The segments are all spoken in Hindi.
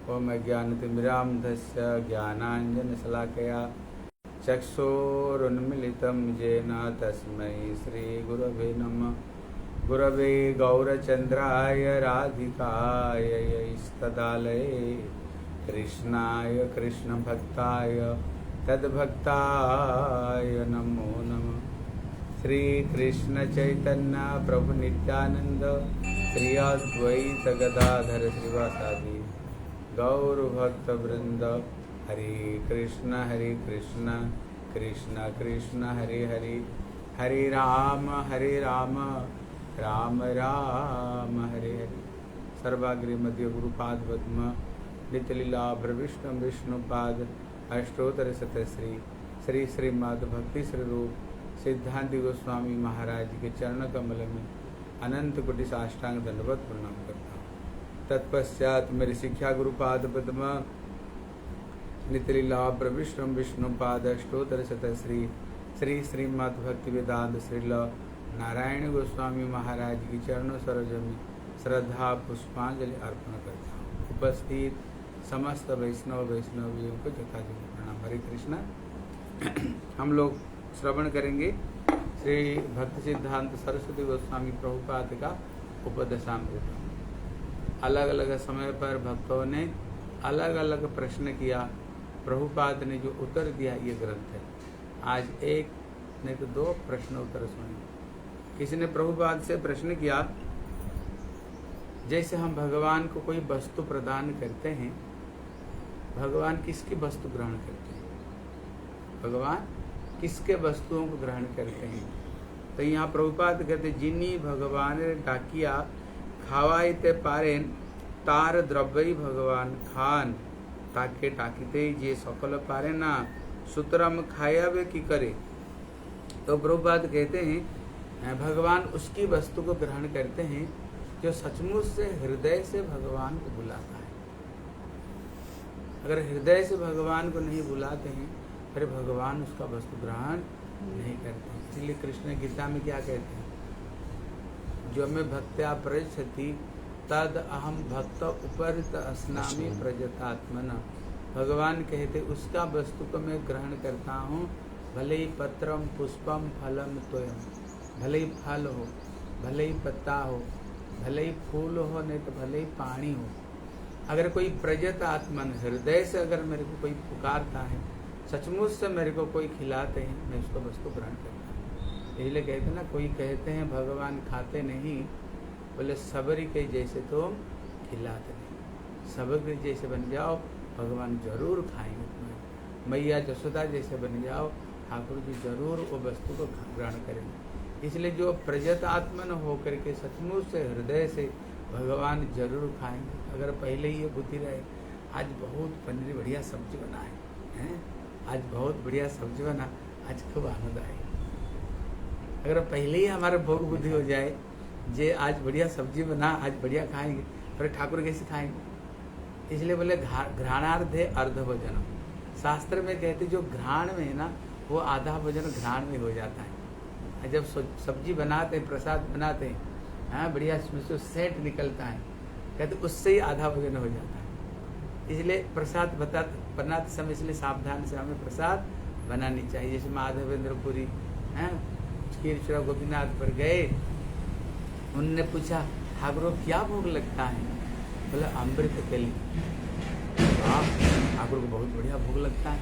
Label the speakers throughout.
Speaker 1: ओम अज्ञानतिमिरान्धस्य ज्ञानाञ्जनशलाकया चक्षुरुन्मिलितं येन तस्मै श्रीगुरवे नमः। गुरवे गौरचन्द्राय राधिकायै तदालये कृष्णाय कृष्णभक्ताय तद्भक्ताय नमो नमः। श्री कृष्ण चैतन्य प्रभु नित्यानंद श्री अद्वैत गदाधर श्रीवासादि गौर भक्त वृंद। हरे कृष्ण कृष्ण कृष्ण हरे हरे, हरे राम राम राम हरे हरे। सर्वाग्रे मध्य गुरुपाद पद्म नितलीला प्रविष्णु विष्णुपाद अष्टोत्तर शतश्री श्री श्रीमद भक्ति स्वरूप सिद्धांत गोस्वामी महाराज के चरण कमल में अनंत कोटि साष्टांग दंडवत प्रणाम करता हूँ। तत्पश्चात मेरे शिक्षा गुरुपाद पद्म नितलीला प्रविष्णु विष्णुपाद अष्टोत्तर शतश्री श्री श्रीमद भक्ति वेदांत श्रील नारायण गोस्वामी महाराज की चरणों सरोज में श्रद्धा पुष्पांजलि अर्पण करता हूँ। उपस्थित समस्त वैष्णवियों को यथायोग्य प्रणाम। हरे कृष्णा। हम लोग श्रवण करेंगे श्री भक्ति सिद्धांत सरस्वती गोस्वामी प्रभुपाद का उपदेशामृत। अलग अलग समय पर भक्तों ने अलग अलग प्रश्न किया, प्रभुपाद ने जो उत्तर दिया ये ग्रंथ है। आज एक नहीं तो दो प्रश्न उत्तर सुने। किसी ने प्रभुपाद से प्रश्न किया, जैसे हम भगवान को कोई वस्तु प्रदान करते हैं, भगवान किसकी वस्तु ग्रहण करते हैं? भगवान किसके वस्तुओं को ग्रहण करते हैं? तो यहाँ प्रभुपाद कहते, जिन्हीं भगवान डाकिया खावाइते पारेन तार द्रव्य भगवान खान ताके टाकीते जे सकल पारे ना सुतराम खाया वे की करे। तो प्रभुपाद कहते हैं भगवान उसकी वस्तु को ग्रहण करते हैं जो सचमुच से हृदय से भगवान को बुलाता है। अगर हृदय से भगवान को नहीं बुलाते हैं फिर भगवान उसका वस्तु ग्रहण नहीं करते। इसलिए कृष्ण गीता में क्या कहते हैं, जो मैं भक्त्या प्रयच्छति तद अहम भक्त उपरित अस्नामि प्रजतात्मना। भगवान कहते उसका वस्तु को मैं ग्रहण करता हूँ, भले ही पत्रम पुष्पम फलम तोयम, भले ही फल हो, भले ही पत्ता हो, भले ही फूल हो, नहीं तो भले ही पानी हो। अगर कोई प्रजत आत्मन हृदय से अगर मेरे को कोई पुकारता है, सचमुच से मेरे को कोई खिलाते हैं, मैं उसको वस्तु ग्रहण करता हूँ। इसलिए कहते ना, कोई कहते हैं भगवान खाते नहीं, बोले सबरी के जैसे तुम खिलाते नहीं। सबरी जैसे बन जाओ, भगवान जरूर खाएंगे तुम्हें। मैया जसोदा जैसे बन जाओ, ठाकुर जी जरूर वो वस्तु को ग्रहण करेंगे। इसलिए जो प्रजत आत्मन होकर के सचमुच से हृदय से भगवान जरूर खाएंगे। अगर पहले ही ये बुद्धि रहे, आज बहुत पनीर बढ़िया सब्जी बना है, आज बहुत बढ़िया सब्जी बना, आज खूब आनंद आए। अगर पहले ही हमारे भोग बुद्धि हो जाए, जे आज बढ़िया सब्जी बना, आज बढ़िया खाएंगे, फिर ठाकुर कैसे खाएंगे? इसलिए बोले घ्राणार्धे अर्ध भोजन। शास्त्र में कहते जो घ्राण में है ना, वो आधा भोजन घ्राण में हो जाता है। जब सब्जी बनाते हैं, प्रसाद बनाते हैं, हाँ बढ़िया उसमें से सेंट निकलता है, कहते उससे ही आधा भोजन हो जाता है। इसलिए प्रसाद बनाते समय इसलिए सावधान से हमें प्रसाद बनानी चाहिए। जैसे माधवेंद्र पुरी क्षीरचोरा गोपीनाथ पर गए, उनने पूछा ठाकुर को क्या भोग लगता है? बोले अमृत कली। ठाकुर को बहुत बढ़िया भोग लगता है।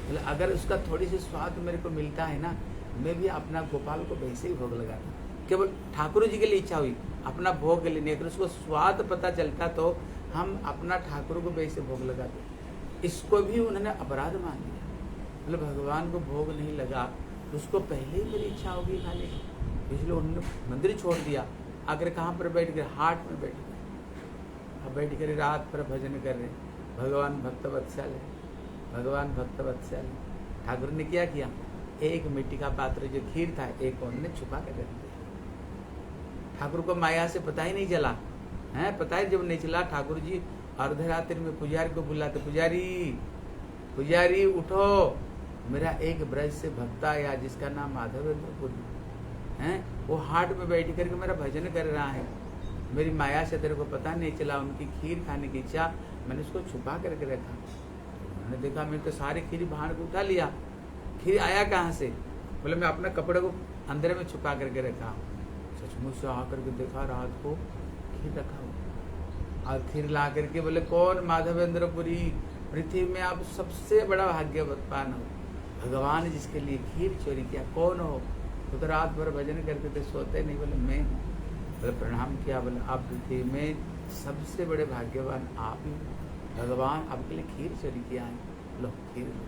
Speaker 1: बोले अगर उसका थोड़ी सी स्वाद मेरे को मिलता है ना, मैं भी अपना गोपाल को वैसे ही भोग लगाता। केवल ठाकुर जी के लिए इच्छा हुई, अपना भोग के लिए नहीं। अगर उसको स्वाद पता चलता तो हम अपना ठाकुर को वैसे भोग लगाते। इसको भी उन्होंने अपराध मान लिया। बोले भगवान को भोग नहीं लगा तो उसको पहले ही मेरी इच्छा होगी खाने की, इसलिए उन्होंने मंदिर छोड़ दिया। आकर कहाँ पर बैठ गए? हाट में बैठ गए। अब बैठ कर रात पर भजन कर रहे। भगवान भक्त वत्सल है, भगवान भक्त वत्सल है। ठाकुर ने क्या किया, एक मिट्टी का पात्र जो खीर था, एक उन्होंने छुपा कर रख दिया। ठाकुर को माया से पता ही नहीं चला है। पता है जब नहीं चला, ठाकुर जी अर्धरात्रि में पुजारी को बुलाते, पुजारी उठो, मेरा एक ब्रज से भक्त आया जिसका नाम माधवेंद्र पुरी है, वो हाट में बैठ करके मेरा भजन कर रहा है। मेरी माया से तेरे को पता नहीं चला, उनकी खीर खाने की इच्छा, मैंने उसको छुपा करके रखा। उन्होंने देखा मैं तो सारी खीर बाहर को उठा लिया, खीर आया कहाँ से? बोले मैं अपने कपड़े को अंदर में छुपा करके रखा हूँ। सचमुच से आकर के देखा रात को खीर रखा हुआ, और खीर ला करके बोले कौन? माधवेंद्रपुरी, पृथ्वी में आप सबसे बड़ा भाग्यवान हो, भगवान जिसके लिए खीर चोरी किया कौन हो? तो रात भर भजन करते थे, सोते नहीं। बोले मैं हूँ। बोले प्रणाम किया। बोले आप पृथ्वी में सबसे बड़े भाग्यवान आप ही, भगवान आपके लिए खीर चोरी किया है, लो खीर लो,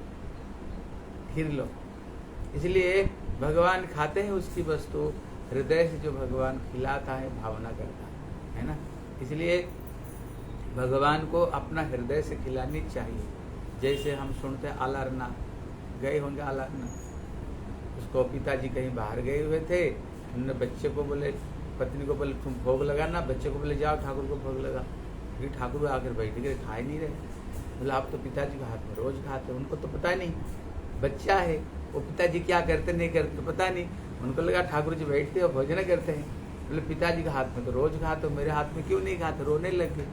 Speaker 1: खीर लो। इसलिए भगवान खाते हैं उसकी वस्तु, हृदय से जो भगवान खिलाता है, भावना करता है ना। इसलिए भगवान को अपना हृदय से खिलानी चाहिए। जैसे हम सुनते हैं आलारनाथ, गए होंगे आलारनाथ, उसको पिताजी कहीं बाहर गए हुए थे, उन्होंने बच्चे को बोले, पत्नी को बोले तुम भोग लगाना, बच्चे को बोले जाओ ठाकुर को भोग लगा। फिर ठाकुर आकर बैठ गए, खा ही नहीं रहे। बोले आप तो पिताजी के हाथ में रोज खाते, उनको तो पता नहीं, बच्चा है वो पिताजी क्या करते नहीं करते तो पता नहीं। उनको लगा ठाकुर जी बैठते और भोजन करते हैं। बोले पिताजी के हाथ में तो रोज खाते, मेरे हाथ में क्यों नहीं खाते? रोने लग गए।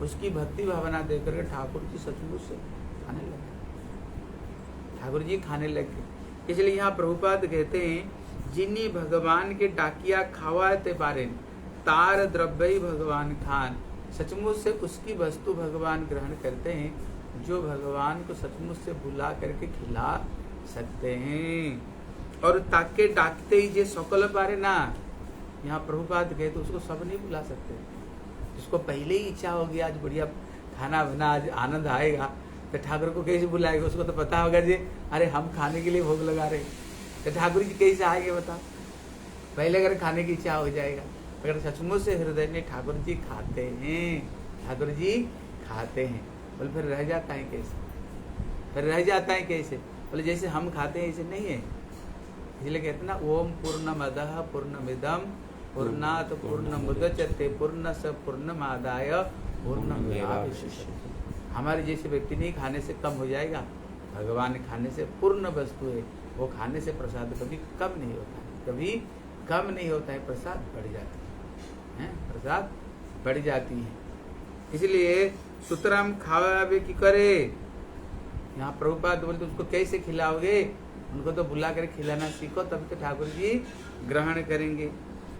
Speaker 1: उसकी भक्ति भावना देख करके ठाकुर जी सचमुच से खाने लगे, ठाकुर जी खाने लगे। इसलिए यहाँ प्रभुपाद कहते हैं जिन्नी भगवान के डाकिया खावाते बारे तार द्रव्य भगवान खान, सचमुच से उसकी वस्तु भगवान ग्रहण करते हैं जो भगवान को सचमुच से बुला करके खिला सकते हैं। और ताके डाकते ही जे सकल पारे ना, यहाँ प्रभुपाद कहते उसको सब नहीं बुला सकते। जिसको पहले ही इच्छा होगी आज बढ़िया खाना बना, आज आनंद आएगा, तो ठाकुर को कैसे बुलाएगा? उसको तो पता होगा जी अरे हम खाने के लिए भोग लगा रहे, तो ठाकुर जी कैसे आएंगे बताओ? पहले अगर खाने की इच्छा हो जाएगा, अगर सचमुच से हृदय में ठाकुर जी खाते हैं, ठाकुर जी खाते हैं, बोले फिर रह जाता है कैसे? फिर रह जाता है कैसे? बोले जैसे हम खाते हैं ऐसे नहीं है। इसलिए कहते ना ओम पूर्णमदः पूर्णमिदं पूर्णात् पूर्णमुदच्यते पूर्णस्य पूर्णमादाय पूर्णमेवावशिष्यते। हमारे जैसे व्यक्ति नहीं खाने से कम हो जाएगा, भगवान खाने से पूर्ण वस्तु है, वो खाने से प्रसाद कभी कम नहीं होता है, कभी कम नहीं होता है, प्रसाद बढ़ जाती है, प्रसाद बढ़ जाती है। इसलिए सुतराम खावे की करे, यहाँ प्रभुपाद बोलते उसको कैसे खिलाओगे? उनको तो बुला कर खिलाना सीखो, तब तो ठाकुर जी ग्रहण करेंगे।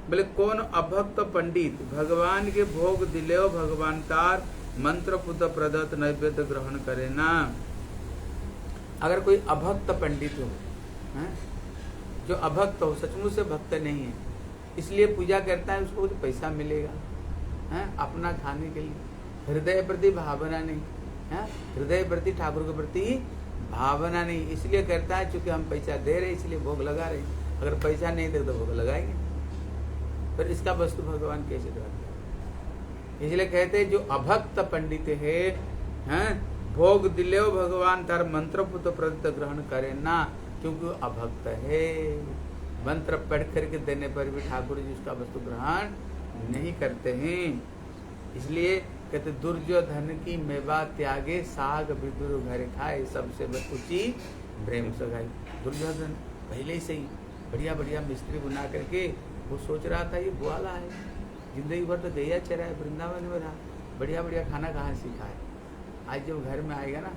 Speaker 1: बोले कौन अभक्त पंडित भगवान के भोग दिले भगवान तार मंत्र पुत प्रदत्त नैवेद्य ग्रहण करे ना। अगर कोई अभक्त पंडित हो, जो अभक्त हो, सचमुच से भक्त नहीं है, इसलिए पूजा करता है, उसको तो पैसा मिलेगा अपना खाने के लिए, हृदय प्रति भावना नहीं, हृदय प्रति ठाकुर के प्रति भावना नहीं, इसलिए करता है क्योंकि हम पैसा दे रहे इसलिए भोग लगा रहे। अगर पैसा नहीं दे तो भोग लगाएंगे, पर इसका वस्तु भगवान कैसे ग्रहण करें? इसलिए कहते हैं जो अभक्त पंडित है भोग दिले भगवान तार मंत्र पुत प्रदत्त ग्रहण करे ना, क्योंकि वो अभक्त है। मंत्र पढ़ करके देने पर भी ठाकुर जी उसका वस्तु ग्रहण नहीं करते हैं। इसलिए कहते दुर्योधन की मेवा त्यागे साग विदुर घर खाए, सबसे ऊंची प्रेम सगाई। दुर्योधन पहले से ही बढ़िया बढ़िया मिस्त्री बना करके वो सोच रहा था ये ग्वाला है, जिंदगी भर तो गैया चरा है, वृंदावन में रहा, बढ़िया बढ़िया खाना कहाँ सीखा है। आज जब घर में आएगा ना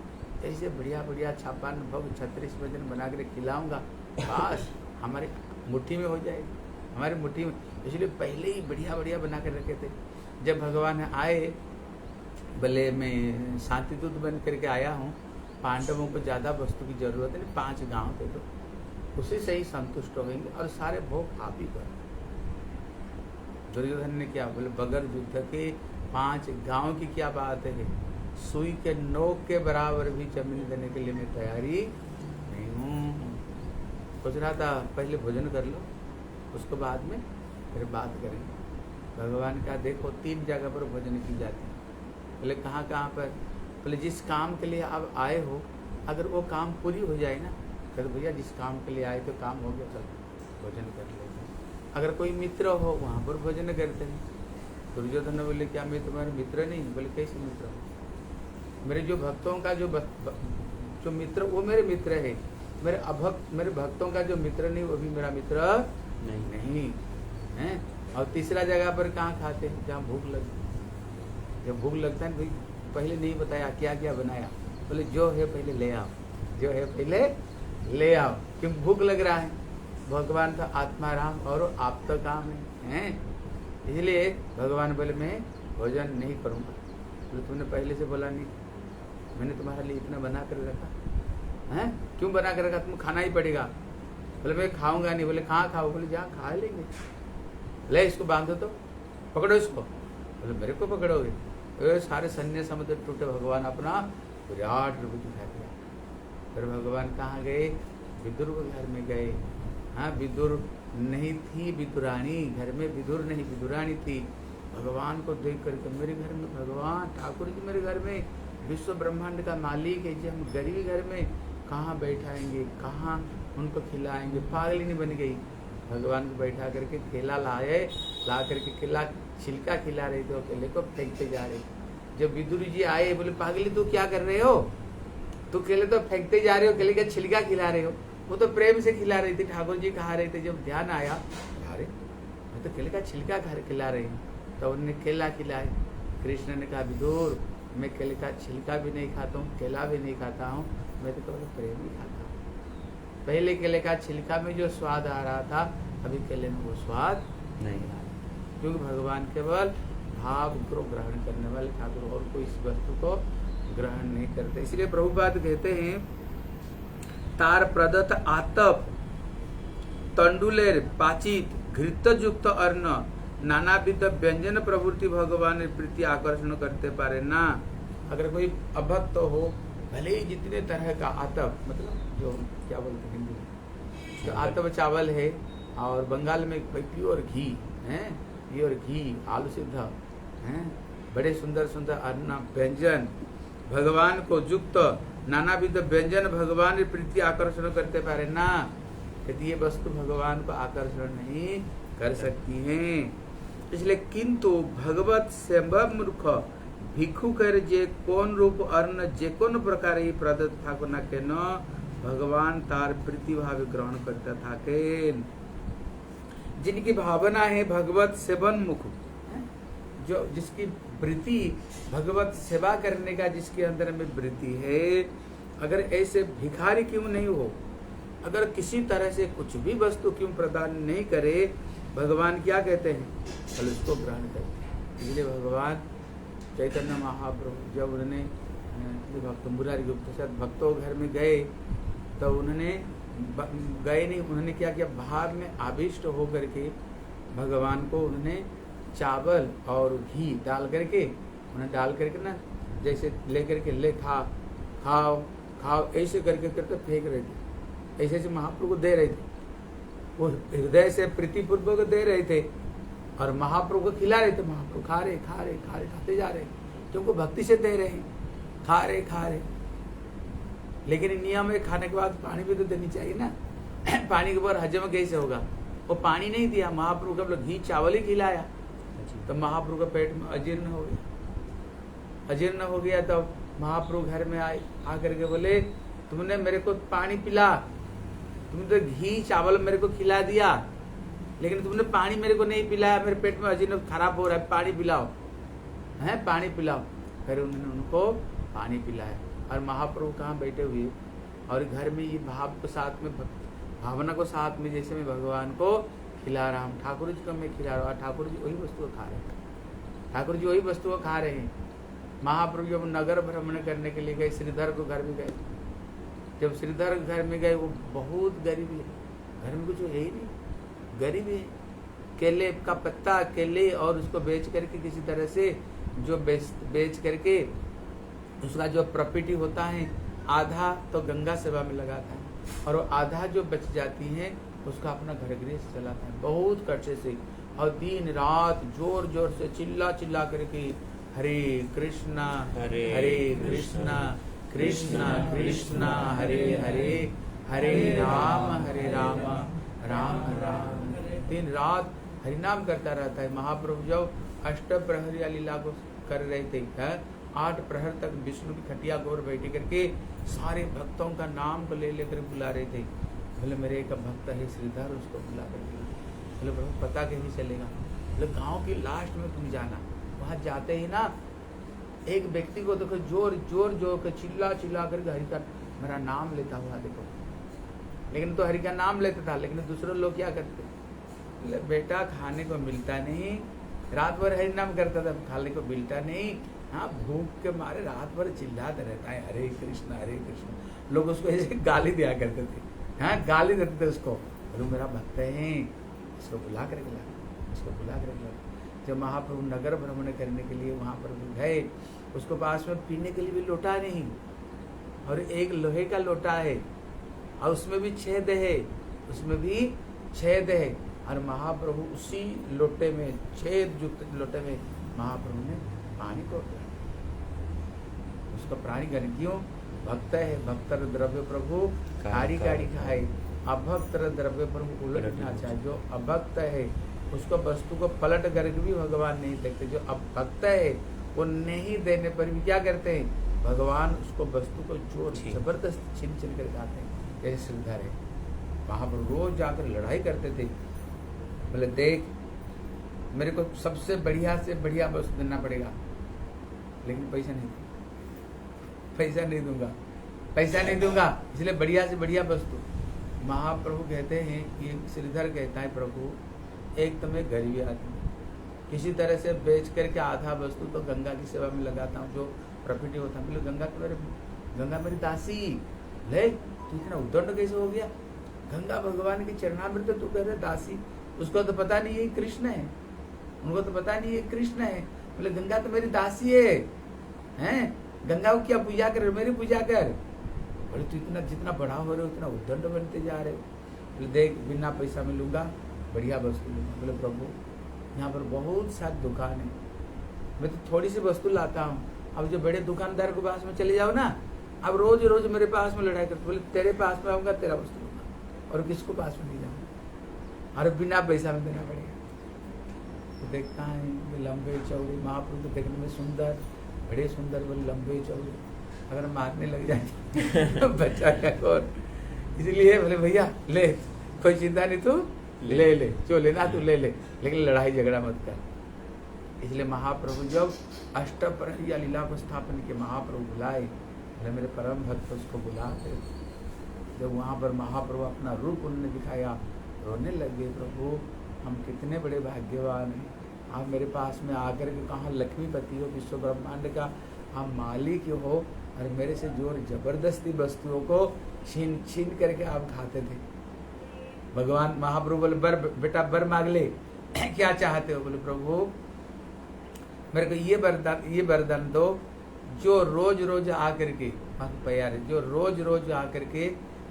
Speaker 1: ऐसे बढ़िया बढ़िया छापान भोग 36 व्यंजन बना कर खिलाऊंगा, बस हमारे मुट्ठी में हो जाएगी, हमारी मुट्ठी में। इसलिए पहले ही बढ़िया बढ़िया बना कर रखे थे। जब भगवान आए, भले मैं शांतिदूत बन करके आया हूँ, पांडवों को ज़्यादा वस्तु की जरूरत है, 5 गांव थे तो उसी से ही संतुष्ट होंगे और सारे भोग आप ही कर। दुर्योधन ने क्या बोले, बगैर युद्ध के 5 गांव की क्या बात है, सुई के नोक के बराबर भी जमीन देने के लिए मैं तैयारी नहीं हूँ। सोच रहा था पहले भोजन कर लो, उसके बाद में फिर बात करेंगे। भगवान का देखो 3 जगह पर भोजन की जाती है। बोले कहाँ कहाँ पर? बोले जिस काम के लिए आप आए हो, अगर वो काम पूरी हो जाए ना, तो भैया जिस काम के लिए आए तो काम हो गया, चल भोजन कर लेते। अगर कोई मित्र हो वहाँ पर भोजन करते हैं। दुर्योधन ने बोले क्या मैं तुम्हारे मित्र नहीं? बोले कैसे मित्र हो? मेरे जो भक्तों का जो मित्र वो मेरे मित्र है, मेरे भक्तों का जो मित्र नहीं वो भी मेरा मित्र नहीं है। और तीसरा जगह पर कहाँ खाते हैं? जहाँ भूख लगती। जब भूख लगता है भाई पहले नहीं बताया क्या क्या बनाया, बोले जो है पहले ले आओ, जो है पहले ले आओ, क्यों भूख लग रहा है। भगवान तो आत्मा राम और आप तो काम है, इसलिए भगवान बोले मैं भोजन नहीं करूँगा। बोले तुमने पहले से बोला नहीं, मैंने तुम्हारे लिए इतना बना कर रखा है, क्यों बना कर रखा? तुम खाना ही पड़ेगा। बोले मैं खाऊंगा नहीं। बोले कहाँ खाओ? बोले जहाँ खा लेंगे। ले इसको बांधो तो, पकड़ो इसको। बोले मेरे को पकड़ोगे? सारे सन्या समुद्र टूटे, भगवान अपना विराट रूप दिखा दिया। फिर भगवान कहाँ गए? विदुर के घर में गए। हाँ, विदुर नहीं थी विदुरानी, घर में विदुर नहीं विदुरानी थी। भगवान को देख करके मेरे घर में भगवान ठाकुर जी मेरे घर में विश्व ब्रह्मांड का मालिक है जी, हम गरीबी घर में कहाँ बैठाएंगे, कहाँ उनको खिलाएंगे? पागल नहीं बन गई। भगवान को बैठा करके केला लाए, ला करके केला छिलका खिला रहे थे, केले को फेंकते जा रहे। जब विदुर जी आए बोले पागली तू क्या कर रहे हो? तू केले तो फेंकते जा रहे हो, केले का छिलका खिला रहे हो। वो तो प्रेम से खिला रही थी, ठाकुर जी खा रहे थे। जब ध्यान आया अरे मैं तो केले का छिलका खिला रही हूँ, तो उन्होंने केला खिलाए। कृष्ण ने कहा विदुर मैं केले का छिलका भी नहीं खाता हूँ, केला भी नहीं खाता हूँ, मैं तो केवल प्रेम ही खाता हूँ। पहले केले का छिलका में जो स्वाद आ रहा था, अभी केले में वो स्वाद नहीं आ रहा, क्योंकि भगवान केवल भाव को ग्रहण करने वाले ठाकुर और कोई इस वस्तु को ग्रहण नहीं करते। इसलिए प्रभुपाद कहते हैं तार प्रदत्त आतप तंडुलेर पाचित घृतयुक्त अर्ण नानाविध व्यंजन प्रवृत्ति भगवान प्रीति आकर्षण करते पारे ना। अगर कोई अभक्त हो, भले ही जितने तरह का आतप, मतलब जो क्या बोलते हैं हिंदी में, जो आतप चावल है, और बंगाल में प्योर घी है, प्योर घी आलू सिद्ध है, बड़े सुंदर सुंदर अन्न व्यंजन भगवान को युक्त नानाविध व्यंजन भगवान प्रीति आकर्षण करते पारे ना। यदि ये वस्तु भगवान को आकर्षण नहीं कर सकती हैं, इसलिए किंतु भगवत सेवा मूर्ख भिक्षु कर जे कौन रूप अर्ण जे कौन प्रकार ही प्रदत्त ठाकुर न के न भगवान तार प्रीति भाव ग्रहण करता था के। जिनकी भावना है भगवत सेवन मुख, जो जिसकी वृत्ति भगवत सेवा करने का जिसके अंदर में वृत्ति है, अगर ऐसे भिखारी क्यों नहीं हो, अगर किसी तरह से कुछ भी वस्तु क्यों प्रदान नहीं करे, भगवान क्या कहते हैं? कल उसको ग्रहण करते हैं। इसलिए भगवान चैतन्य महाप्रभु जब उन्होंने भक्त मुरारी गुप्त साथ भक्तों घर में गए, तो उन्होंने गए नहीं, उन्होंने क्या किया, भाव में आविष्ट होकर के भगवान को उन्होंने चावल और घी डाल करके, उन्हें डाल करके ना जैसे लेकर के ले खाओ खाओ ऐसे करके करके फेंक रहे थे, ऐसे ऐसे महाप्रभु को दे रहे थे। वो हृदय से प्रीतिपूर्वक दे रहे थे और महाप्रभु को खिला रहे थे। महाप्रभु खा रहे खाते जा रहे, क्योंकि भक्ति से दे रहे हैं, खा रहे। लेकिन नियम है, खाने के बाद पानी भी तो देनी चाहिए ना। पानी के ऊपर हजम कैसे होगा? वो पानी नहीं दिया, महाप्रभु को घी चावल ही खिलाया, तो महाप्रभु के पेट में अजीर्ण हो गया। तो महाप्रभु घर में आए, आकर के बोले तुमने मेरे को पानी पिला, तुमने तो घी चावल मेरे को खिला दिया, लेकिन तुमने पानी मेरे को नहीं पिलाया, मेरे पेट में अजीर्ण खराब हो रहा है, पानी पिलाओ, है पानी पिलाओ। फिर उन्होंने उनको पानी पिलाया। और महाप्रभु कहाँ बैठे हुए, और घर में ये भाव को साथ में, भावना को साथ में, जैसे मैं भगवान को खिला रहा हूँ, ठाकुर जी को मैं खिला रहा हूँ, ठाकुर जी वही वस्तु को खा रहे हैं, ठाकुर जी वही वस्तु को खा रहे हैं। महाप्रभु जब नगर भ्रमण करने के लिए गए, श्रीधर को घर में गए, जब श्रीधर घर में गए, वो बहुत गरीबी है, घर में कुछ है ही नहीं, गरीबी है। केले का पत्ता, केले और उसको बेच करके किसी तरह से जो बेच करके उसका जो प्रॉपर्टी होता है, आधा तो गंगा सेवा में लगाता है, और वो आधा जो बच जाती है उसका अपना घर गृह चलाता है बहुत कष्ट से, और दिन रात जोर जोर से चिल्ला करके हरे कृष्णा हरे कृष्णा कृष्णा कृष्णा हरे हरे, हरे राम राम राम, दिन रात हरिनाम करता रहता है। महाप्रभु जब अष्ट प्रहरी लीला को कर रहे थे, 8 प्रहर तक विष्णु की खटिया गोर बैठे करके सारे भक्तों का नाम को ले लेकर बुला रहे थे। बोले मेरे एक भक्त है श्रीधर, उसको बुला करके। बोले प्रभु पता कैसे चलेगा? बोले गांव की लास्ट में तुम जाना, वहां जाते ही ना एक व्यक्ति को देखो जोर जोर जोर कर चिल्ला चिल्ला करके हरि का मेरा नाम लेता हुआ देखो, लेकिन तो हरि का नाम लेता था, लेकिन दूसरे लोग क्या करते, बेटा खाने को मिलता नहीं, रात भर हरि नाम करता था, खाने को मिलता नहीं, हाँ भूख के मारे रात भर चिल्लाते रहता है हरे कृष्ण हरे कृष्ण। लोग उसको ऐसे गाली दिया करते थे, हाँ गाली देते थे उसको, बोलो मेरा भक्त है, इसको बुला कर ला, इसको बुला कर ला। जब महाप्रभु नगर भ्रमण करने के लिए वहाँ पर गए, उसको पास में पीने के लिए भी लोटा नहीं, और एक लोहे का लोटा है और उसमें भी छेद है, उसमें भी छेद है, और महाप्रभु उसी लोटे में, छेद युक्त लोटे में महाप्रभु ने पानी को पिया। उसका प्राणी गण क्यों? भक्त है, भक्तर द्रव्य प्रभु कारी कारी खाए, अभक्त द्रव्य प्रभु उलट ना चाहे। जो अभक्त है उसको वस्तु को पलट करके भी भगवान नहीं देखते, जो अभक्त है वो नहीं देने पर भी क्या करते हैं, भगवान उसको वस्तु को जोर जबरदस्त छीन छीन कर खाते हैं। जैसे श्रीधर है, वहां पर रोज जाकर लड़ाई करते थे, बोले देख मेरे को सबसे बढ़िया से बढ़िया वस्तु देना पड़ेगा, लेकिन पैसा नहीं, पैसा नहीं दूंगा, पैसा नहीं दूंगा, इसलिए बढ़िया से बढ़िया वस्तु। महाप्रभु कहते हैं कि श्रीधर कहता है प्रभु एक तो मैं गरीबी आदमी, किसी तरह से बेच करके आधा वस्तु तो गंगा की सेवा में लगाता हूँ, जो प्रॉफिट होता है। बोले गंगा मेरी दासी, ले तू इतना उद्दंड कैसे हो गया, गंगा भगवान की चरणामृत तो तू कह रहे दासी, उसको तो पता नहीं है कृष्ण है, उनको तो पता नहीं है कृष्ण है। बोले गंगा तो मेरी दासी है, हैं गंगा को क्या पूजा कर, मेरी पूजा कर। बोले तू इतना जितना बड़ा हो रहे हो उतना उद्दंड बनते जा रहे हो। बोले देख बिना पैसा में लूंगा, बढ़िया वस्तु लूंगा। बोले प्रभु यहाँ पर बहुत सारी दुकान है, मैं तो थोड़ी सी वस्तु लाता हूँ, अब जो बड़े दुकानदार के पास में चले जाओ ना, अब रोज रोज मेरे पास में लड़ाई करते। बोले तेरे पास में आऊंगा तेरा वस्तु लूंगा, और किसको पास में नहीं जाऊंगा, और बिना पैसा में देना पड़ेगा। तो देखता है ये लंबे चौड़े महाप्रभु को देखने में सुंदर, बड़े सुंदर, बोले लंबे चौड़े, अगर मारने लग जाए तो बच्चा क्या कौन। इसलिए बोले भैया ले, कोई चिंता नहीं, तू ले ले, जो लेना तू ले ले, लेकिन लड़ाई झगड़ा मत कर। इसलिए महाप्रभु जब अष्टप्रहरी या लीला को स्थापन के महाप्रभु बुलाए, बोले मेरे परम भक्त उसको बुलाते। जब वहाँ पर महाप्रभु अपना रूप उन्होंने दिखाया, रोने लग गए, प्रभु हम कितने बड़े भाग्यवान हैं, आप मेरे पास में आकर के कहाँ लक्ष्मीपति हो, विश्व ब्रह्मांड का आप मालिक हो, और मेरे से जोर जबरदस्ती वस्तुओं को छीन छीन करके आप खाते थे। भगवान महाप्रभु बोले बर बेटा बर मांग ले, क्या चाहते हो। बोले प्रभु मेरे को ये वरदान दो, जो रोज रोज आकर के प्यारे, जो रोज रोज आकर के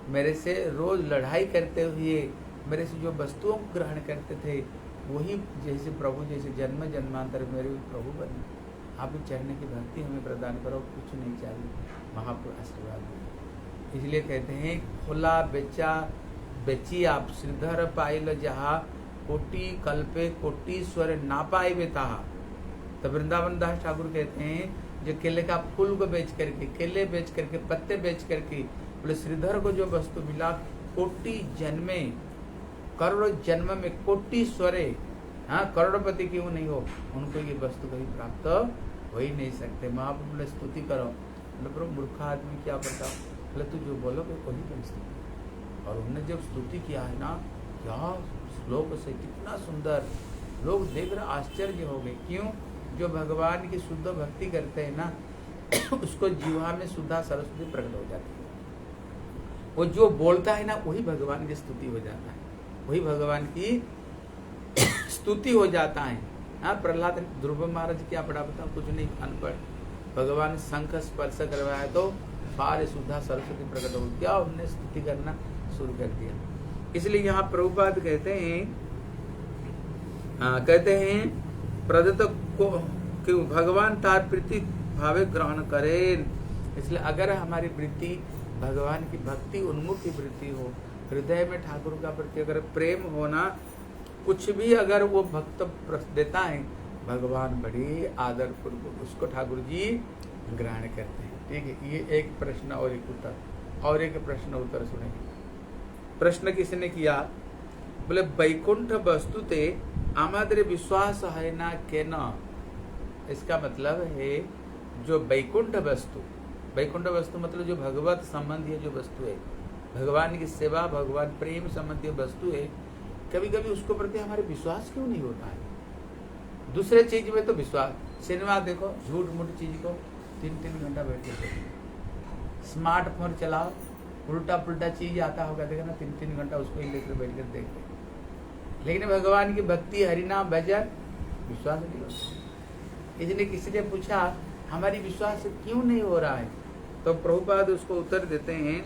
Speaker 1: मेरे से रोज लड़ाई करते हुए मेरे से जो वस्तुओं को ग्रहण करते थे, वही जैसे प्रभु जैसे जन्म जन्मांतर मेरे प्रभु बने। आप चढ़ने की भक्ति हमें प्रदान करो, कुछ नहीं चाहिए, महाप्रभु आशीर्वाद दो। इसलिए कहते हैं खुला बेचा बेची आप श्रीधर पाइल जहा, कोटि कल्पे कोटीश्वर ना पाए बेताहा। तो वृंदावन दास ठाकुर कहते हैं जो केले का फूल को बेच करके, केले बेच करके, पत्ते बेच करके, बोले श्रीधर को जो वस्तु मिला, कोटि जन्मे, करोड़ जन्म में कोटीश्वरे, हाँ करोड़पति क्यों नहीं हो, उनको ये वस्तु कभी प्राप्त हो ही नहीं सकते। महाप्रभु बोले स्तुति करो। बोले प्रभु मूर्खा आदमी क्या पता, बोले तू जो बोलोगे वही बन स्तुति। और उन्होंने जब स्तुति किया है ना, क्या श्लोक से कितना सुंदर, लोग देख रहे आश्चर्य हो गए। क्यों? जो भगवान की शुद्ध भक्ति करते हैं ना, उसको जीवा में शुद्धा सरस्वती प्रकट हो जाती है। वो जो बोलता है ना वही भगवान की स्तुति हो जाता है, वही भगवान की स्तुति हो जाता है। हाँ प्रहलाद ध्रुव महाराज क्या पढ़ा बताओ, कुछ नहीं, अनपढ़। भगवान शंख स्पर्श करवाया तो बाहर शुद्धा सरस्वती प्रकट हो गया, उन्होंने स्तुति करना शुरू कर दिया। इसलिए यहाँ प्रभुपाद कहते हैं प्रदत्त को क्यों भगवान तार प्रीति भावे ग्रहण करें। इसलिए अगर हमारी वृत्ति भगवान की भक्ति उन्मुख की वृत्ति हो, हृदय में ठाकुर का प्रति अगर प्रेम होना, कुछ भी अगर वो भक्त देता है, भगवान बड़ी आदर पूर्वक उसको ठाकुर जी ग्रहण करते हैं। ठीक है, ये एक प्रश्न और एक उत्तर, और एक प्रश्न उत्तर सुनेंगे। प्रश्न किसने किया, बोले वैकुंठ वस्तुते आमाद्रे विश्वास है ना के न, इसका मतलब है जो वैकुंठ वस्तु मतलब जो भगवत संबंधी जो वस्तु है, भगवान की सेवा, भगवान प्रेम संबंधी वस्तु है, कभी कभी उसको प्रति हमारे विश्वास क्यों नहीं होता है। दूसरे चीज में तो विश्वास, सिनेमा देखो, झूठ मूठ चीज को 3-3 घंटा बैठ के देखो, स्मार्टफोन चलाओ, उल्टा पुल्टा चीज आता होगा, देखो ना 3-3 घंटा उसको ही लेकर बैठ कर देखते। लेकिन भगवान की भक्ति, हरिनाम, भजन, विश्वास नहीं होता। इसलिए किसी ने पूछा हमारी विश्वास क्यों नहीं हो रहा है, तो प्रभुपाद उसको उत्तर देते हैं,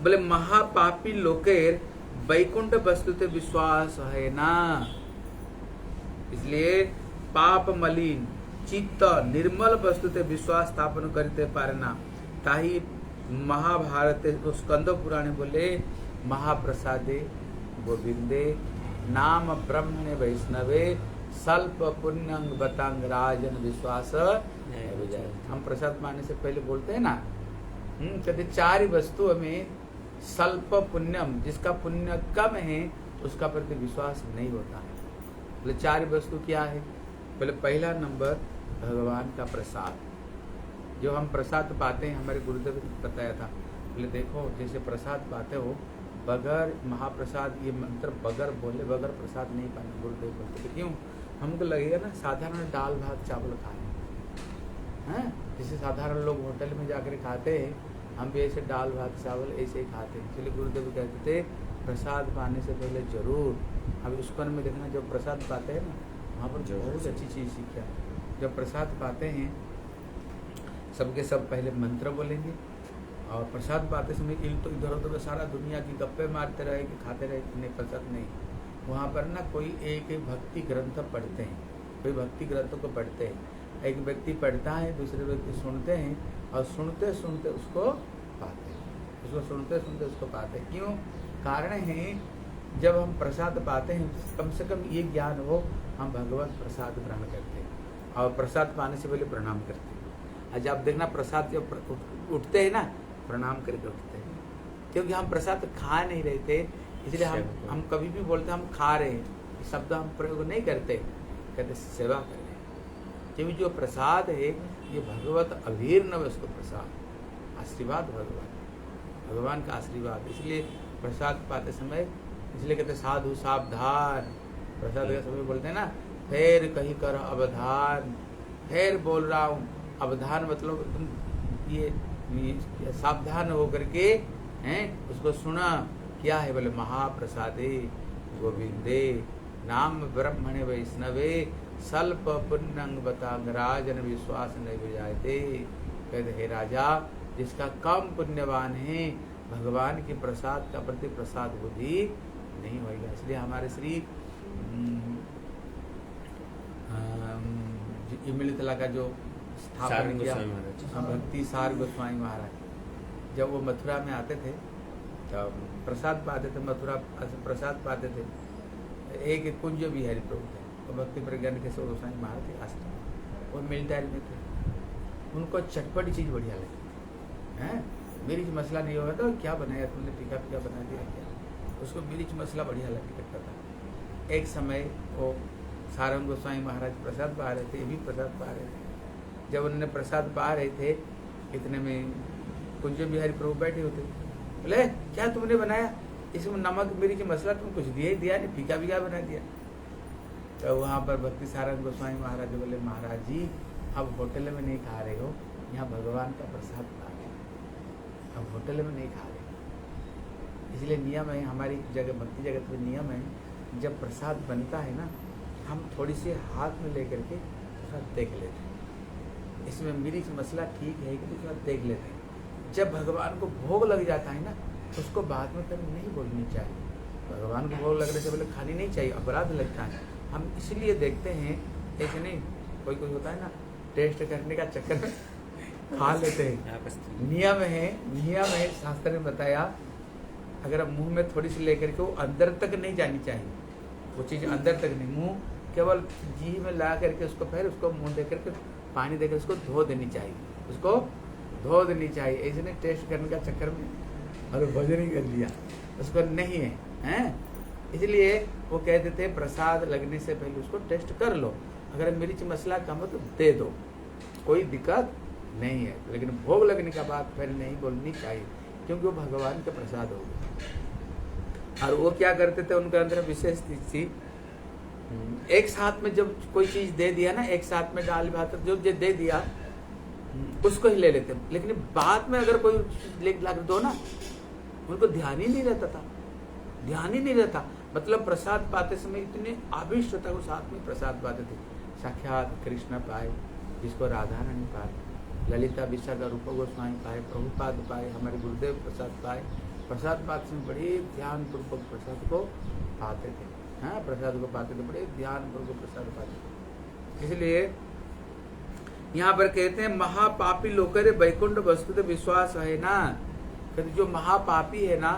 Speaker 1: बोले महापापी लोकेर वैकुंठ वस्तुते विश्वास है ना। इसलिए पाप मलिन चित्त निर्मल वस्तुते विश्वास स्थापन करते पारना। ताही महाभारत स्कंद पुराणे बोले महाप्रसादे गोविंदे नाम ब्रह्मणे वैष्णवे स्वल्प पुण्यंग बतांग राजन विश्वास। हम प्रसाद माने से पहले बोलते हैं ना, कहते 4 वस्तु में स्वल्प पुण्यम, जिसका पुण्य कम है उसका प्रति विश्वास नहीं होता है। बोले 4 वस्तु क्या है? बोले पहला नंबर भगवान का प्रसाद, जो हम प्रसाद पाते हैं, हमारे गुरुदेव ने बताया था। बोले देखो जैसे प्रसाद पाते हो, बगैर महाप्रसाद, ये मंत्र बगैर बोले बगैर प्रसाद नहीं पाना। गुरुदेव बोलते क्यों? हमको लगेगा ना साधारण दाल भात चावल खाए हैं, जैसे साधारण लोग होटल में जाकर खाते हैं, हम भी ऐसे दाल भात चावल ऐसे ही खाते हैं। इसलिए गुरुदेव कहते थे प्रसाद पाने से पहले जरूर, अब उसको में देखना, जब प्रसाद पाते हैं ना वहाँ पर बहुत अच्छी चीज़ सीखा। जब प्रसाद पाते हैं सबके सब पहले मंत्र बोलेंगे, और प्रसाद पाते समय तो इधर उधर सारा दुनिया की गप्पे मारते रहे कि खाते रहे, नहीं प्रसाद नहीं। वहाँ पर ना कोई एक भक्ति ग्रंथ पढ़ते हैं, कोई भक्ति ग्रंथों को पढ़ते हैं, एक व्यक्ति पढ़ता है, दूसरे व्यक्ति सुनते हैं, और सुनते सुनते उसको पाते हैं, उसको सुनते सुनते उसको पाते हैं। क्यों? कारण है जब हम प्रसाद पाते हैं कम से कम ये ज्ञान हो हम भगवत प्रसाद ग्रहण करते हैं, और प्रसाद पाने से पहले प्रणाम करते हैं। आज आप देखना प्रसाद जब उठते हैं ना प्रणाम करके उठते हैं, क्योंकि हम प्रसाद खा नहीं रहे थे, इसलिए हम कभी भी बोलते हम खा रहे हैं, शब्द हम प्रयोग नहीं करते, कहते सेवा कर रहे हैं। क्योंकि जो प्रसाद है ये भगवत अभिन्न वस्तु प्रसाद, आशीर्वाद भगवान का आशीर्वाद। इसलिए प्रसाद पाते समय इसलिए कहते साधु सावधान, प्रसाद के समय बोलते हैं ना, फिर कहीं कर अवधान, फिर बोल रहा हूँ, अवधान मतलब तुम ये सावधान होकर के हैं उसको सुना। क्या है? बोले महाप्रसादे गोविंदे नाम ब्रह्मणे वैष्णवे स्वल्प पुण्यंग बतांग राजन विश्वास नहीं जायते। कहते हे राजा, जिसका कम पुण्यवान है भगवान के प्रसाद का प्रति प्रसाद बुद्धि नहीं होगा। इसलिए हमारे श्री इमलीतला का जो स्थापन किया भक्ति सार गोस्वामी महाराज, जब वो मथुरा में आते थे तब प्रसाद पाते थे, मथुरा प्रसाद पाते थे। एक कुंज बिहारी प्रभु थे, तो भक्ति प्रज्ञान के गोस्वामी महाराज थे आश्रम, वो मिलिट्री में थे, उनको चटपटी चीज़ बढ़िया लगती है। मिर्च मसला नहीं होगा तो क्या बनाया तुमने, टीका पीका बना दिया क्या, उसको मिर्च मसला बढ़िया लगता था। एक समय वो सारंग गोस्वामी महाराज प्रसाद पा रहे थे, ये भी प्रसाद पा रहे थे। जब उन्होंने प्रसाद पा रहे थे इतने में कुंज बिहारी प्रभु बैठे होते, बोले क्या तुमने बनाया, इसमें नमक मिर्च मसला तुम कुछ दिया ही दिया नहीं, फीका फीका बना दिया। तो वहाँ पर भक्ति सारंग गोस्वामी महाराज बोले महाराज जी अब होटल में नहीं खा रहे हो, यहाँ भगवान का प्रसाद खा रहे हो, अब होटल में नहीं खा रहे। इसलिए नियम है हमारी जगह, भक्ति जगत में नियम है, जब प्रसाद बनता है ना हम थोड़ी सी हाथ में लेकर के थोड़ा देख लेते हैं, इसमें मिर्च मसला ठीक है कि थोड़ा देख लेते हैं। जब भगवान को भोग लग जाता है ना उसको बाद में कभी नहीं बोलनी चाहिए। भगवान को भोग लगने से पहले खानी नहीं चाहिए, अपराध लगता है। हम इसलिए देखते हैं, ऐसे नहीं कोई कोई होता है ना टेस्ट करने का चक्कर में खा लेते हैं। नियम है शास्त्र ने बताया, अगर मुंह में थोड़ी सी लेकर के वो अंदर तक नहीं जानी चाहिए, वो चीज़ अंदर तक नहीं, मुंह केवल जीभ में ला करके उसको फिर उसको मुंह दे करके पानी देकर उसको धो देनी चाहिए, उसको धो देनी चाहिए। ऐसे नहीं टेस्ट करने का चक्कर में और भोजन ही कर लिया, उसको नहीं है, हैं इसलिए वो कहते थे प्रसाद लगने से पहले उसको टेस्ट कर लो, अगर मिर्च मसाला कम हो तो दे दो, कोई दिक्कत नहीं है, लेकिन भोग लगने का बात फिर नहीं बोलनी चाहिए, क्योंकि वो भगवान का प्रसाद हो गया। और वो क्या करते थे, उनके अंदर विशेष थी, एक साथ में जब कोई चीज दे दिया ना, एक साथ में दाल भात जो दे दिया उसको ही ले लेते, लेकिन बाद में अगर कोई ले दो ना, उनको ध्यान ही नहीं रहता था, ध्यान ही नहीं रहता। मतलब प्रसाद पाते समय इतने आविष्ट होता, वो साथ में प्रसाद पाते थे। साक्षात कृष्ण पाए, जिसको राधा रानी पाए, ललिता विशाखा रूप गोस्वामी पाए, प्रभुपाद पाए, हमारे गुरुदेव प्रसाद पाए। प्रसाद पाते समय बड़े ध्यान पूर्वक प्रसाद को पाते थे। हाँ, प्रसाद को पाते थे, बड़े ध्यान पूर्वक प्रसाद पाते थे। इसलिए यहाँ पर कहते हैं महापापी लोकर वैकुंठ वस्तु तो विश्वास है ना, कहते जो महापापी है ना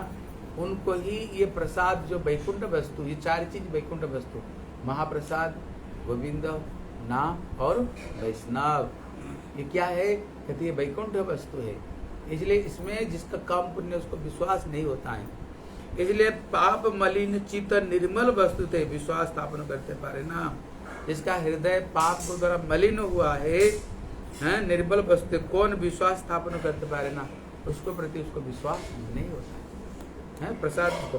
Speaker 1: उनको ही ये प्रसाद, जो वैकुंठ वस्तु, ये चार चीज वैकुंठ वस्तु, महाप्रसाद, गोविंद नाम और वैष्णव, ये क्या है, कहते ये वैकुंठ वस्तु है। इसलिए इसमें जिसका काम पुण्य उसको विश्वास नहीं होता है। इसलिए पाप मलिन चित्त निर्मल वस्तु थे विश्वास स्थापन करते पारे ना, जिसका हृदय पाप को द्वारा मलिन हुआ है, निर्बल वस्तु, कौन विश्वास स्थापन करते पारे ना, उसको प्रति उसको विश्वास नहीं होता है प्रसाद को।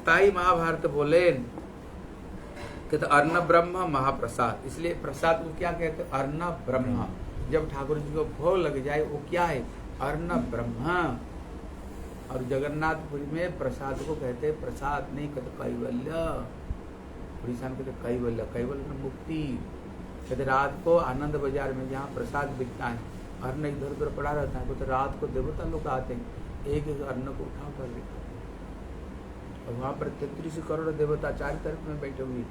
Speaker 1: ताई महाभारत बोले कहते अर्ण ब्रह्म महाप्रसाद, इसलिए प्रसाद को क्या कहते हैं, अर्ण ब्रह्म। जब ठाकुर जी को भोग लग जाए वो क्या है, अर्ण ब्रह्म। और जगन्नाथपुरी में प्रसाद को कहते हैं प्रसाद नहीं कहते कैवल्य, उड़ीसा में कहते कैवल्य, कैवल्य मुक्ति। कहते रात को आनंद बाजार में जहाँ प्रसाद बिकता है, अन्न इधर उधर पड़ा रहता है, तो रात को देवता लोग आते हैं, एक एक अन्न को उठा कर लेते, और वहाँ पर 33 करोड़ देवता चार तरफ में बैठे हुए।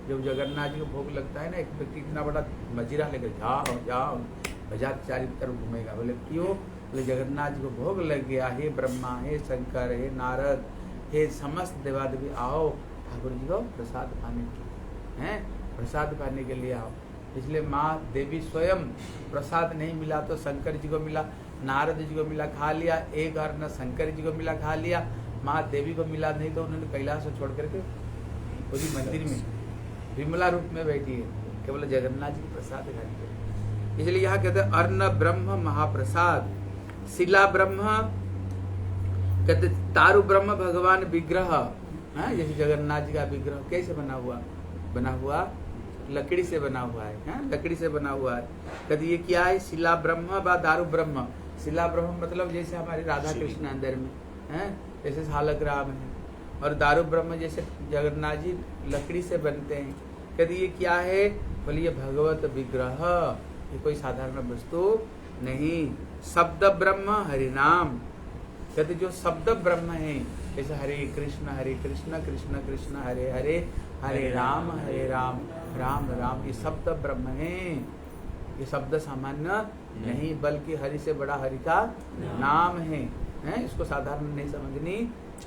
Speaker 1: जब जगन्नाथ जी को भोग लगता है ना, एक व्यक्ति इतना बड़ा मजीरा लेकर जाओ जाओ बाजार चार तरफ घूमेगा। बोले क्यों, बोले जगन्नाथ जी को भोग लग गया, हे ब्रह्मा, हे शंकर, हे नारद, हे समस्त देवादेवी आओ ठाकुर जी को प्रसाद पाने के लिए, हैं प्रसाद पाने के लिए आओ। इसलिए माँ देवी स्वयं प्रसाद नहीं मिला तो शंकर जी को मिला, नारद जी को मिला, खा लिया, एक अन्न शंकर जी को मिला, खा लिया, माँ देवी को मिला नहीं तो उन्होंने कैलाश से छोड़ करके उसी मंदिर में विमला रूप में बैठी है, केवल जगन्नाथ जी की प्रसाद खाने के। इसलिए यहाँ कहते हैं अर्ण ब्रह्म महाप्रसाद, शिला ब्रह्म कहते तारु ब्रह्म भगवान विग्रह, जैसे जगन्नाथ जी का विग्रह कैसे बना हुआ लकड़ी से बना हुआ है, लकड़ी से बना हुआ है। कहते ये क्या है, शिला ब्रह्म व दारु ब्रह्म। शिला ब्रह्म मतलब जैसे हमारे राधा कृष्ण अंदर में है, जैसे सालग्राम है, और दारू ब्रह्म जैसे जगन्नाथ जी लकड़ी से बनते हैं। कहते ये क्या है, बोले ये भगवत विग्रह, ये कोई साधारण वस्तु नहीं। शब्द ब्रह्म हरिनाम, कहते जो शब्द ब्रह्म है, जैसे हरे कृष्ण कृष्ण कृष्ण हरे हरे, हरे राम राम राम, ये शब्द ब्रह्म है। ये शब्द सामान्य नहीं, बल्कि हरि से बड़ा हरि का नाम है, इसको साधारण नहीं समझनी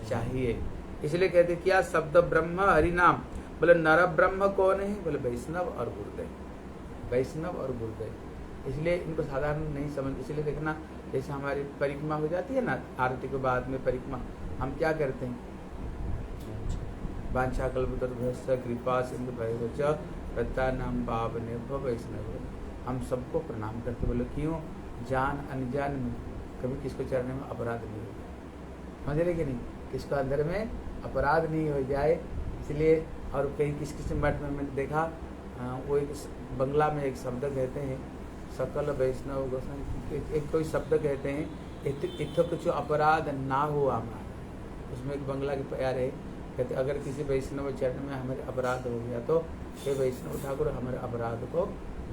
Speaker 1: चाहिए। इसलिए कहते क्या शब्द ब्रह्म हरि नाम। बोले नर ब्रह्म कौन है, बोले वैष्णव और गुरुदेव, वैष्णव और गुरुदेव। इसलिए इनको साधारण नहीं समझ। इसलिए देखना जैसे हमारी परिक्रमा हो जाती है ना, आरती के बाद में परिक्रमा हम क्या करते हैं, वांछा कल्पतरुभ्यश्च कृपा सिंधु भैरवच प्रत्यानाम पावनेभ्यो वैष्णव, हम सबको प्रणाम करते। बोले क्यों, जान अनजान में कभी किसको चढ़ने में अपराध नहीं हो, समझ रहे कि नहीं, किसको अंदर में अपराध नहीं हो जाए। इसलिए और कहीं किस किस मठ में मैंने देखा, वो एक बंगला में एक शब्द कहते हैं, सकल वैष्णव गोसाई, एक कोई शब्द कहते हैं, इतो कुछ अपराध ना हो हमारा। उसमें एक बंगला के प्यार है, कहते अगर किसी वैष्णव चरण में हमारे अपराध हो गया तो हे वैष्णव ठाकुर हमारे अपराध को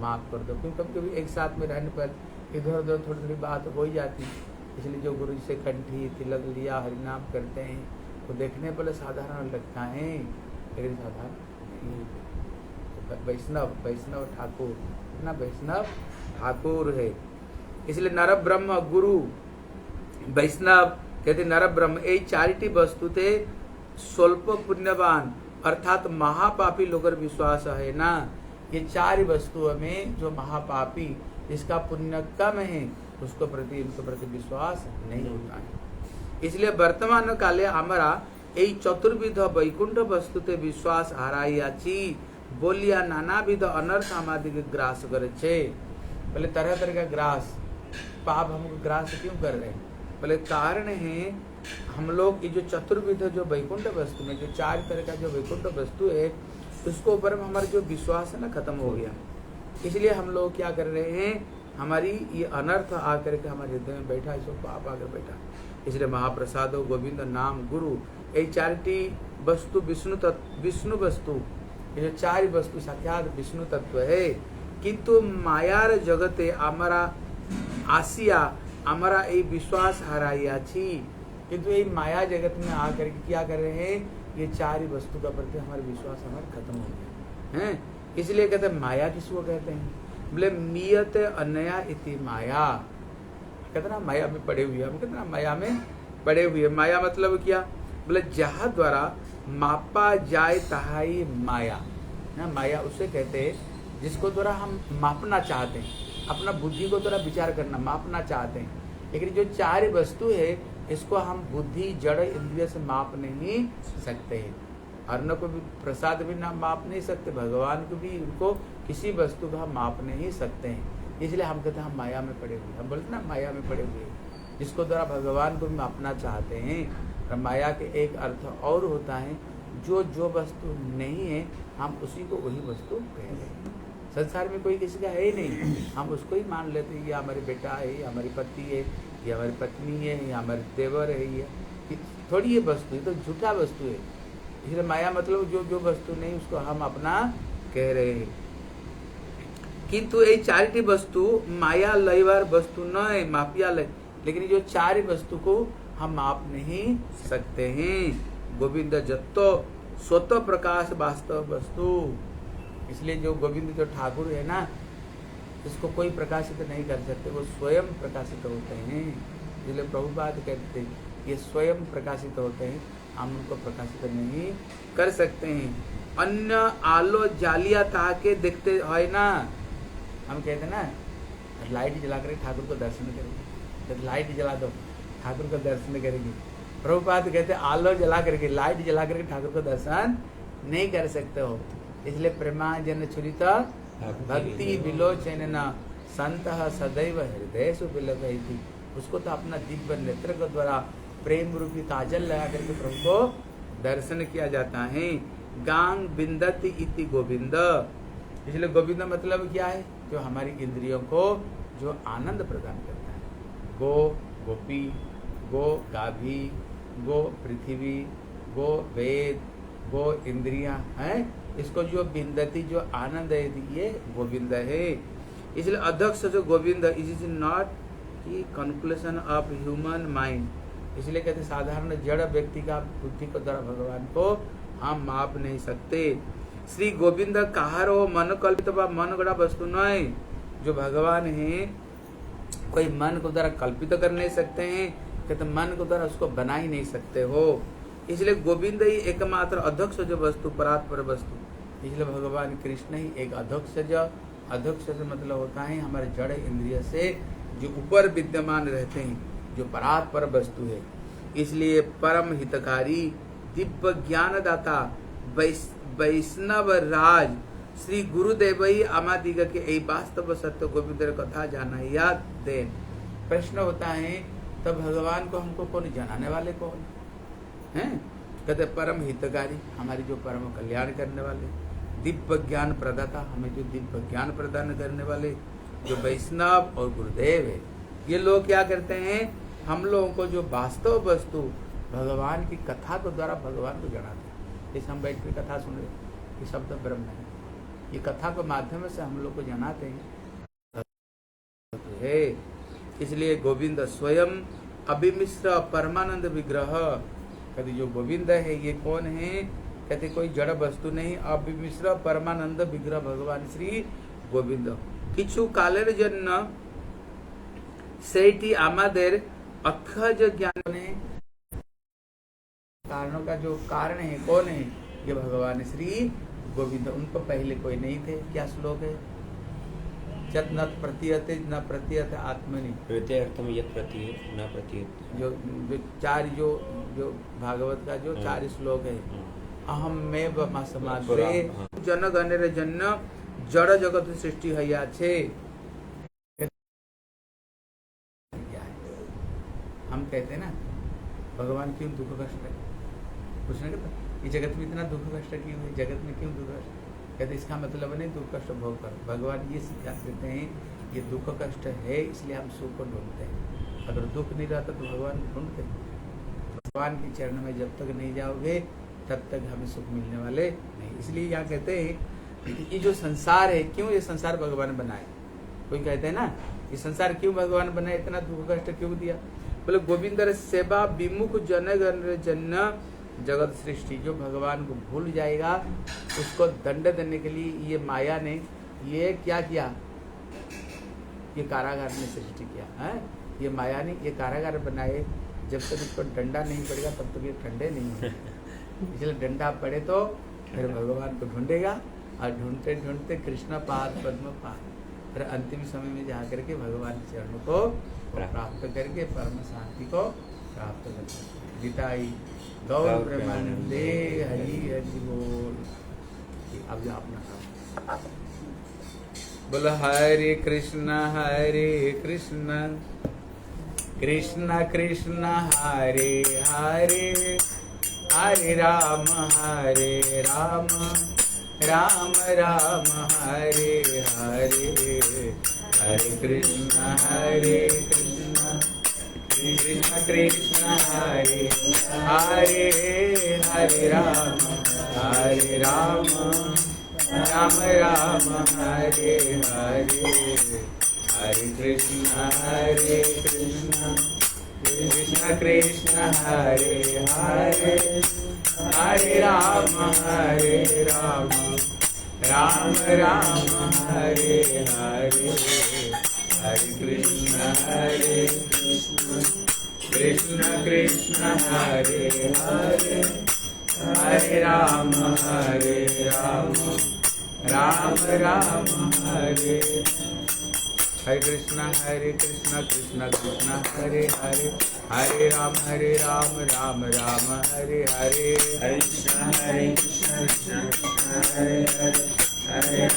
Speaker 1: माफ़ कर दो। क्योंकि कभी कभी एक साथ में रहने पर इधर उधर थोड़ी थोड़ी बात हो ही जाती है। इसलिए जो गुरु जी से कंठी तिलक लिया हरिनाम करते हैं वो देखने पर साधारण लगता है, लेकिन साधारण नहीं। वैष्णव ठाकुर ना, वैष्णव ठाकुर है। इसलिए नर ब्रह्म गुरु वैष्णव कहते नर ब्रह्म, ये चारिटी वस्तु थे स्वल्प पुण्यवान अर्थात महापापी लोगर विश्वास है ना। ये चार वस्तुओं में जो महापापी जिसका पुण्य कम है उसको प्रति इनके प्रति विश्वास नहीं होता है। इसलिए वर्तमान काले हमारा এই চতুর্বিধ বৈকুণ্ঠ বস্তুতে বিশ্বাস হারাইয়াছি बोलिया नानाविध अनर्थ हमारे ग्रास करे। बोले तरह तरह का ग्रास, पाप हमको ग्रास क्यों कर रहे हैं? बोले कारण है हम लोग ये जो चतुर्विध जो वैकुंठ वस्तु में जो 4 तरह का जो वैकुंठ वस्तु है उसको ऊपर में हमारा जो विश्वास है ना खत्म हो गया। इसलिए हम लोग क्या कर रहे हैं, हमारी ये अनर्थ आकर के हमारे हृदय में बैठा, इसको पाप आकर बैठा। इसलिए महाप्रसाद गोविंद नाम गुरु ये 4टी वस्तु विष्णु वस्तु, ये जो 4 वस्तु साक्षात विष्णु तत्व है। किंतु मायार जगते हमारा आसिया हमारा ये विश्वास हराइया छी, किंतु ये माया जगत में आकर के क्या कर रहे हैं, ये 4 वस्तु का प्रति हमारा विश्वास हमारा खत्म हो गया है। इसलिए कहते हैं माया किसको कहते हैं? बोले मियत अनया इति माया। कितना माया में पड़े हुए हम, कितना माया में पड़े हुए। माया मतलब क्या? बोले जहाँ द्वारा मापा जाए तहाई माया ना, माया उसे कहते हैं जिसको द्वारा हम मापना चाहते हैं, अपना बुद्धि को द्वारा विचार करना, मापना चाहते हैं। लेकिन जो 4 वस्तु है इसको हम बुद्धि जड़ इंद्रिय से माप नहीं सकते हैं। अन्न को भी प्रसाद भी ना माप नहीं सकते, भगवान को भी उनको किसी वस्तु को हम माप नहीं सकते हैं। इसलिए हम कहते हैं हम माया में पड़े हुए, हम बोलते ना माया में पड़े हुए, जिसको द्वारा भगवान को भी मापना चाहते हैं। और माया के एक अर्थ और होता है जो वस्तु नहीं है हम उसी को वही वस्तु कह रहे हैं। संसार में कोई किसी का है ही नहीं, हम उसको ही मान लेते हैं, ये हमारे बेटा है, ये हमारी पति है, ये हमारी पत्नी है, ये हमारे देवर है, ये थोड़ी ये वस्तु है, तो झूठा वस्तु है। इसलिए माया मतलब जो वस्तु नहीं उसको हम अपना कह रहे हैं। किंतु ये 4टी वस्तु माया लयवार वस्तु न है, मापिया लय, लेकिन जो 4 वस्तु को हम माप नहीं सकते हैं। गोविंद जत्तो स्वतः प्रकाश वास्तव वस्तु। इसलिए जो गोविंद जो ठाकुर है ना, इसको कोई प्रकाशित नहीं कर सकते, वो स्वयं प्रकाशित होते हैं। इसलिए प्रभुपाद कहते हैं ये स्वयं प्रकाशित होते हैं, हम उनको प्रकाशित नहीं कर सकते हैं। अन्य आलो जालिया ताके देखते है ना, हम कहते हैं ना लाइट जला कर ठाकुर को दर्शन करेंगे, तो लाइट जला दो ठाकुर को दर्शन करेंगे। प्रभुपाद कहते हैं आलो जला करके, लाइट जला करके ठाकुर को दर्शन नहीं कर सकते हो। इसलिए प्रेमाजन छुरित भक्ति विलोचन न संत सदैव हृदय सुबिलभयति, उसको तो अपना दिव्य नेत्र के द्वारा प्रेम रूपी काजल लगा करके प्रभु को दर्शन किया जाता है। गांग बिंदति इति गोविंद। इसलिए गोविंद मतलब क्या है? जो हमारी इंद्रियों को जो आनंद प्रदान करता है। गो गोपी, गो गाभी, गो पृथ्वी, गो वेद, गो इंद्रियां हैं, इसको जो बिंदती जो आनंद है ये गोविंद है। इसलिए अध्यक्ष जो गोविंद इज नॉट की कंक्लूजन ऑफ ह्यूमन माइंड। इसलिए कहते साधारण जड़ व्यक्ति का बुद्धि को द्वारा भगवान को हम माप नहीं सकते। श्री गोविंद कहारो मन कल्पित व मन गढ़ा वस्तु न है। जो भगवान है कोई मन को द्वारा कल्पित कर नहीं सकते हैं, कहते मन को द्वारा उसको बना ही नहीं सकते हो। इसलिए गोविंद ही एकमात्र अध्यक्ष जो वस्तु परात्पर वस्तु। इसलिए भगवान कृष्ण ही एक अध्यक्ष मतलब होता है हमारे जड़ इंद्रिय से जो ऊपर विद्यमान रहते हैं, जो परात्पर वस्तु है। इसलिए परम हितकारी दिव्य ज्ञान दाता वैष्णव राज श्री गुरुदेव ही आमादिग के यही वास्तव सत्य गोविंद कथा जाना याद दे। प्रश्न होता है तब भगवान को हमको कौन जनाने वाले कौन हैं? कहते परम हितकारी, हमारी जो परम कल्याण करने वाले, दिव्य ज्ञान प्रदाता, हमें जो दिव्य ज्ञान प्रदान करने वाले जो वैष्णव और गुरुदेव है। ये लोग क्या करते हैं? हम लोगों को जो वास्तव वस्तु भगवान की कथा के द्वारा भगवान को जनाते हैं। जैसे हम बैठ कर कथा सुन रहे, ये शब्द ब्रह्म है, ये कथा के माध्यम से हम लोग को जनाते हैं। इसलिए गोविंद स्वयं अभिमिश्र परमानंद विग्रह। कहते जो गोविंद है ये कौन है? कहते कोई जड़ वस्तु नहीं, अभिमिश्र परमानंद विग्रह भगवान श्री गोविंद। किछु कालेर जन्य सेठी आमादेर अखज ज्ञान है। कारणों का जो कारण है कौन है? ये भगवान श्री गोविंद। उनको पहले कोई नहीं थे। क्या श्लोक है? जत न प्रतीयते न प्रतीयते आत्मनि
Speaker 2: प्रत्यर्थम यत् प्रतीयते न प्रतीयते।
Speaker 1: जो 4 जो जो भागवत का जो 4 श्लोक है, अहम में समाधे जन गणेर जन जड़ जगत सृष्टि हैया छे। हम कहते हैं ना भगवान क्यों दुख कष्ट है, कुछ नहीं कहता ये जगत में इतना दुख कष्ट क्यों है, जगत में क्यों दुख कष्ट, कहते इसका मतलब नहीं दुख कष्ट भोग कर। भगवान ये सिद्धांत देते हैं ये दुख कष्ट है इसलिए हम सुख को ढूंढते हैं, अगर दुख नहीं रहता तो भगवान ढूंढते। भगवान के चरण में जब तक नहीं जाओगे तब तक हमें सुख मिलने वाले नहीं। इसलिए यहाँ कहते हैं कि ये जो संसार है, क्यों ये संसार भगवान बनाए। कोई कहते हैं ना ये संसार क्यों भगवान बनाए, इतना दुख कष्ट क्यों दिया, बोले गोविंद सेवा विमुख जन जन जगत सृष्टि। जो भगवान को भूल जाएगा उसको दंड देने के लिए ये माया ने ये क्या किया, ये कारागार ने सृष्टि किया है। ये माया ने ये कारागार बनाए, जब तक इसको डंडा नहीं पड़ेगा तब तक ये ठंडे नहीं होंगे। इसलिए डंडा पड़े तो फिर भगवान को ढूंढेगा, और ढूंढते ढूंढते कृष्ण पाद पद्म पाद, फिर अंतिम समय में जा करके भगवान चरणों को प्राप्त करके परम शांति को प्राप्त करते। गीताई गौर प्रेमानंदे हरि हरि बोल। अब जो अपना काम बोलो हरे कृष्ण कृष्ण कृष्ण हरे हरे हरे राम राम राम हरे हरे हरे कृष्ण कृष्ण कृष्ण हरे हरे हरे राम राम राम हरे हरे हरे कृष्ण कृष्ण कृष्ण हरे हरे हरे राम राम राम हरे हरे हरे कृष्ण कृष्ण कृष्ण हरे हरे हरे राम राम राम हरे हरे कृष्ण कृष्ण कृष्ण हरे हरे हरे राम राम राम हरे हरे
Speaker 2: हरे कृष्ण कृष्ण कृष्ण हरे हरे हरे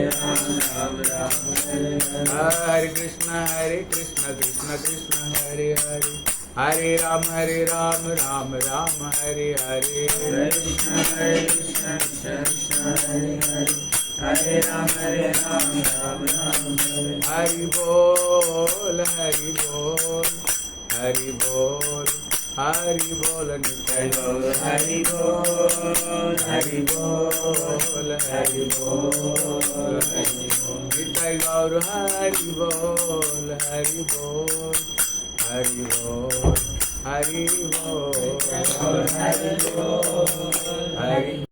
Speaker 2: राम राम राम हरे हरे
Speaker 1: हरे कृष्ण कृष्ण कृष्ण हरे हरे हरे राम राम राम हरे हरे
Speaker 2: हरे कृष्ण कृष्ण कृष्ण हरे हरे हरे राम राम राम हरे
Speaker 1: हरि बोल हरि बोल हरि बोल हरि बोल निताई गौर
Speaker 2: हरि बोल
Speaker 1: हरि बोल हरि बोल निताई गौर हरि बोल हरि बोल हरि बोल हरि बोल
Speaker 2: हरि बोल
Speaker 1: हरि